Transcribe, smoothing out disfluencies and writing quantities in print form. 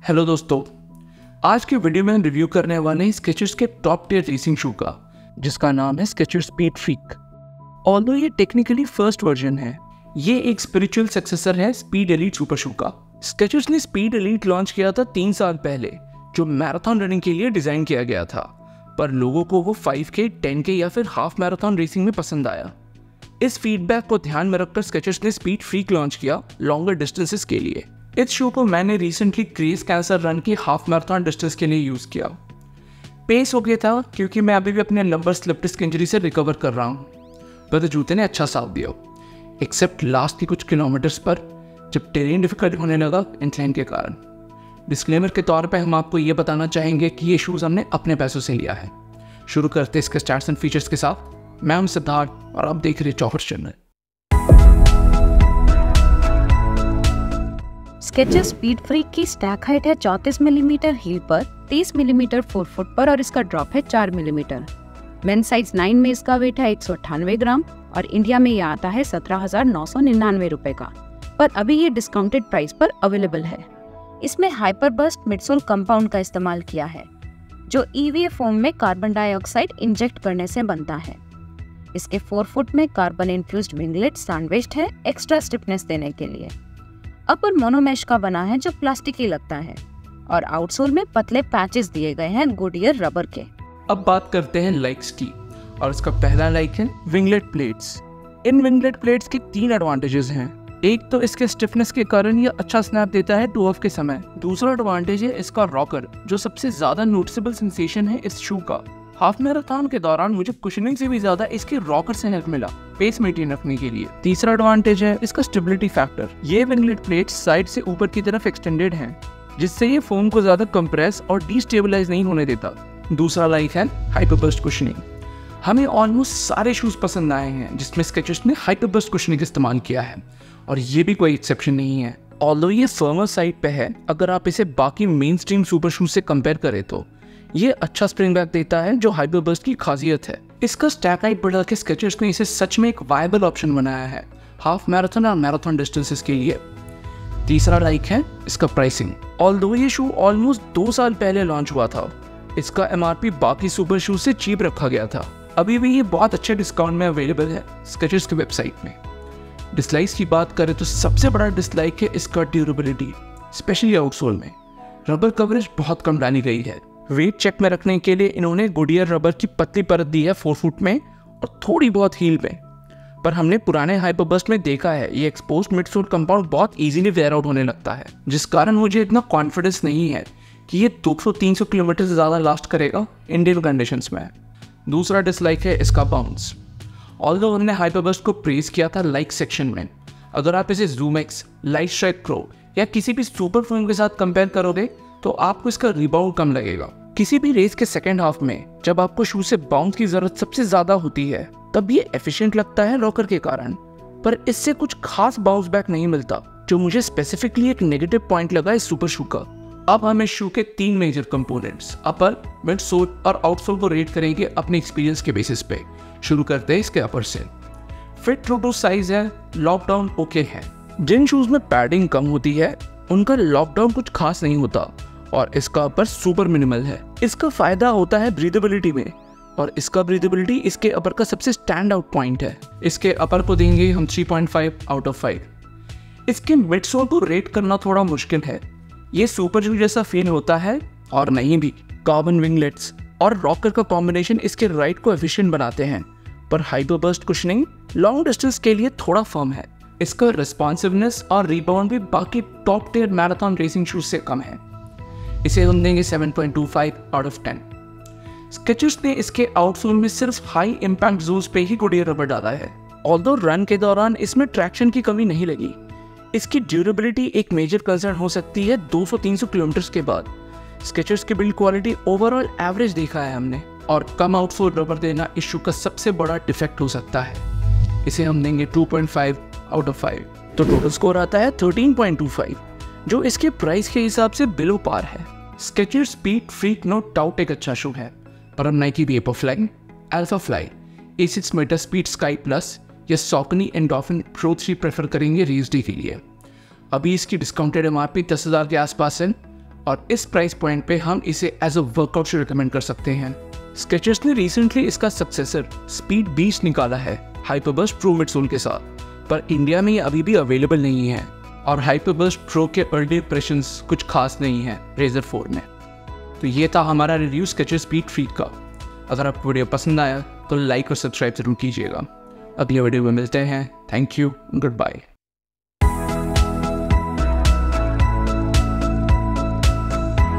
Hello दोस्तों, आज के वीडियो में हम रिव्यू करने वाले हैं स्केचर्स के टॉप टियर रेसिंग शू का, जिसका नाम है स्केचर्स स्पीड फ्रीक। ऑल्दो ये टेक्निकली फर्स्ट वर्जन है, ये एक स्पिरिचुअल सक्सेसर है स्पीड एलीट सुपर शू का। स्केचर्स ने स्पीड एलीट लॉन्च किया था 3 साल पहले, जो मैराथन रनिंग के लिए डिजाइन किया गया था, पर लोगों को वो 5K, 10K या फिर हाफ मैराथन रेसिंग में पसंद आया। इस फीडबैक को ध्यान में रखकर स्केचर्स ने स्पीड फ्रीक लॉन्च किया लॉन्गर डिस्टेंसेस के लिए। इस शू को मैंने रिसेंटली क्रेज कैंसर रन की हाफ मैराथन डिस्टेंस के लिए यूज़ किया। पेस हो गया था क्योंकि मैं अभी भी अपने लंबर स्लिप डिस्क इंजरी से रिकवर कर रहा हूँ, पर जूते ने अच्छा साथ दिया, एक्सेप्ट लास्ट के कुछ किलोमीटर्स पर जब टेरेन डिफिकल्ट होने लगा इंक्लाइन के कारण। डिस्क्लेमर के तौर पे हम आपको ये बताना चाहेंगे कि ये शूज़ हमने अपने पैसों से लिया है। शुरू करते इसके स्टैट्स एंड फीचर्स के साथ। मैं हूं सिद्धार्थ और आप देख रहे Chauhar channel. Skechers speed freak की स्टैक हाइट है 34 मिलीमीटर हील पर, 30 मिलीमीटर फोरफुट पर और इसका ड्रॉप है 4 मिलीमीटर। मेन साइज 9 में इसका वेट है 198 ग्राम और इंडिया में यह आता है 17,999 रुपए का, पर अभी ये डिस्काउंटेड प्राइस पर अवेलेबल है। इसमें हाइपर बर्स्ट मिडसोल कंपाउंड का इस्तेमाल किया है, जो EVA फोम में कार्बन डाइऑक्साइड इंजेक्ट करने से बनता है। इसके 4 फुट में कार्बन इन्फ्यूज्ड विंगलेट सैंडविच्ड है एक्स्ट्रा स्टिफनेस देने के लिए। अपर मोनोमेश का बना है जो प्लास्टिकी लगता है और आउटसोल में पतले पैचेस दिए गए हैं गुडियर रबर के। अब बात करते हैं लाइक्स की, और इसका पहला लाइक है विंगलेट प्लेट्स। इन विंगलेट प्लेट्स के 3 एडवांटेजेस हैं। एक तो इसके स्टिफनेस के कारण ये अच्छा स्नैप देता है टू ऑफ के समय। दूसरा एडवांटेज है इसका रॉकर, जो सबसे ज्यादा नोटिसेबल सेंसेशन है इस शू का। हाफ मैराथन के दौरान मुझे कुशनिंग से भी ज्यादा इसके रॉकर से हेल्प मिला पेस मेंटेन रखने के लिए। तीसरा एडवांटेज है इसका स्टेबिलिटी फैक्टर। ये विंगलेट प्लेट्स साइड से ऊपर की तरफ एक्सटेंडेड हैं, जिससे ये फोम को ज्यादा कंप्रेस और डिस्टेबलाइज नहीं होने देता। दूसरा लाइक है हाइपरबर्स्ट कुशनिंग। हमें ऑलमोस्ट सारे शूज पसंद आए हैं जिसमें स्केचर्स ने हाइपरबर्स्ट कुशनिंग इस्तेमाल किया है, और ये भी कोई एक्सेप्शन नहीं है। ऑल्दो ये फर्मर साइड पे है, अगर आप इसे बाकी मेन स्ट्रीम सुपर शूज से कंपेयर करें तो ये अच्छा स्प्रिंग बैक देता है, जो हाइपरबर्स्ट की खासियत है। इसका स्टैक हाइट बढ़ा के स्केचर्स ने इसे सच में एक वायबल ऑप्शन बनाया है हाफ मैराथन और मैराथन डिस्टेंसेस के लिए। तीसरा लाइक है इसका प्राइसिंग। ऑल्दो ये शू ऑलमोस्ट 2 साल पहले लॉन्च हुआ था, इसका MRP बाकी सुपर शूज से चीप रखा गया था। अभी भी ये बहुत अच्छे डिस्काउंट में अवेलेबल है स्केचर्स की वेबसाइट में। डिसलाइक्स की बात करें तो सबसे बड़ा डिसलाइक है इसका ड्यूरेबिलिटी, स्पेशली आउटसोल में रबर कवरेज बहुत कम डाली गई है। वेट चेक में रखने के लिए इन्होंने गुडियर रबर की पतली परत दी है 4 फुट में और थोड़ी बहुत हील में, पर हमने पुराने हाइपरबर्स्ट में देखा है ये एक्सपोज्ड मिडसोल कंपाउंड बहुत इजीली वेयर आउट होने लगता है, जिस कारण मुझे इतना कॉन्फिडेंस नहीं है कि ये 200-300 किलोमीटर से ज़्यादा लास्ट करेगा इंडियन कंडीशंस में। दूसरा डिसलाइक है इसका बाउंस। ऑल्दो हमने हाइपरबर्स्ट को प्रेज किया था लाइक सेक्शन में, अगर आप इसे zoom x, light strike pro या किसी भी सुपर फोम के साथ कंपेयर करोगे तो आपको इसका रिबाउंड कम लगेगा। किसी भी रेस के सेकेंड हाफ में जब आपको शू से बाउंस की जरूरत सबसे ज्यादा होती है, तब ये एफिशिएंट लगता है रॉकर के कारण, पर इससे कुछ खास बाउंस बैक नहीं मिलता, जो मुझे स्पेसिफिकली एक नेगेटिव पॉइंट लगा इस सुपर शू का। अब हम इस शू के 3 मेजर कंपोनेंट्स अपर, मिड सोल और आउटसोल को रेट करेंगे अपने एक्सपीरियंस के बेसिस पे। शुरू करते हैं इसके अपर से। फिट ट्रू टू साइज है, लॉकडाउन ओके है। जिन शूज में पैडिंग कम होती है उनका लॉकडाउन कुछ खास नहीं होता, और इसका अपर सुपर मिनिमल है। इसका फायदा होता है ब्रीदेबिलिटी में, और इसका ब्रीदेबिलिटी इसके अपर का सबसे स्टैंड आउट पॉइंट है। इसके अपर को देंगे हम 3.5 आउट ऑफ 5। इसके मिडसोल को रेट करना थोड़ा मुश्किल है, ये सुपर शू जैसा फील होता है और नहीं भी। कार्बन विंगलेट्स और रॉकर का कॉम्बिनेशन इसके राइड को एफिशिएंट बनाते हैं, पर हाइपरबर्स्ट कुशनिंग लॉन्ग डिस्टेंस के लिए थोड़ा फर्म है। इसका रिस्पॉन्सिवनेस और रिबाउंड भी बाकी top tier marathon racing shoes से कम है। इसे हम देंगे 7.25 आउट ऑफ 10। स्केचर्स ने इसके आउटसोल में सिर्फ हाई इम्पैक्ट जोन्स पे ही गुडियर रबर डाला है। ऑल्दो रन के दौरान इसमें ट्रैक्शन की कमी नहीं लगी। इसकी ड्यूरेबिलिटी एक मेजर कंसर्न हो सकती है 200-300 किलोमीटर के बाद। स्केचर्स की बिल्ड क्वालिटी ओवरऑल एवरेज देखा है हमने, और कम आउटसोल रबर देना इस शू का सबसे बड़ा डिफेक्ट हो सकता है। इसे हम देंगे 2.5 आउट ऑफ 5। तो टोटल स्कोर आता है 13.25, जो इसके प्राइस के हिसाब से बिलो पार है। Skechers speed freak no doubt एक अच्छा शू है, पर हम Nike Vaporfly, Alphafly, A6 metaspeed sky plus या सॉकनी एंडोर्फिन प्रो 3 प्रेफर करेंगे रेस डे के लिए। अभी इसकी डिस्काउंटेड MRP 10,000 के आसपास है, और इस प्राइस पॉइंट पे हम इसे एज अ वर्कआउट रिकमेंड कर सकते हैं। Skechers ने रिसेंटली इसका सक्सेसर स्पीड बीस्ट निकाला है हाइपरबर्स्ट प्रो मिडसोल के साथ, पर इंडिया में ये अभी भी अवेलेबल नहीं है और हाइपरबर्स्ट प्रो के अर्ली इंप्रेशंस कुछ खास नहीं है Razer 4 में। तो ये था हमारा रिव्यू Skechers स्पीड फ्रीक का। अगर आपको वीडियो पसंद आया तो लाइक और सब्सक्राइब जरूर कीजिएगा। अगले वीडियो में मिलते हैं। Thank you, good bye.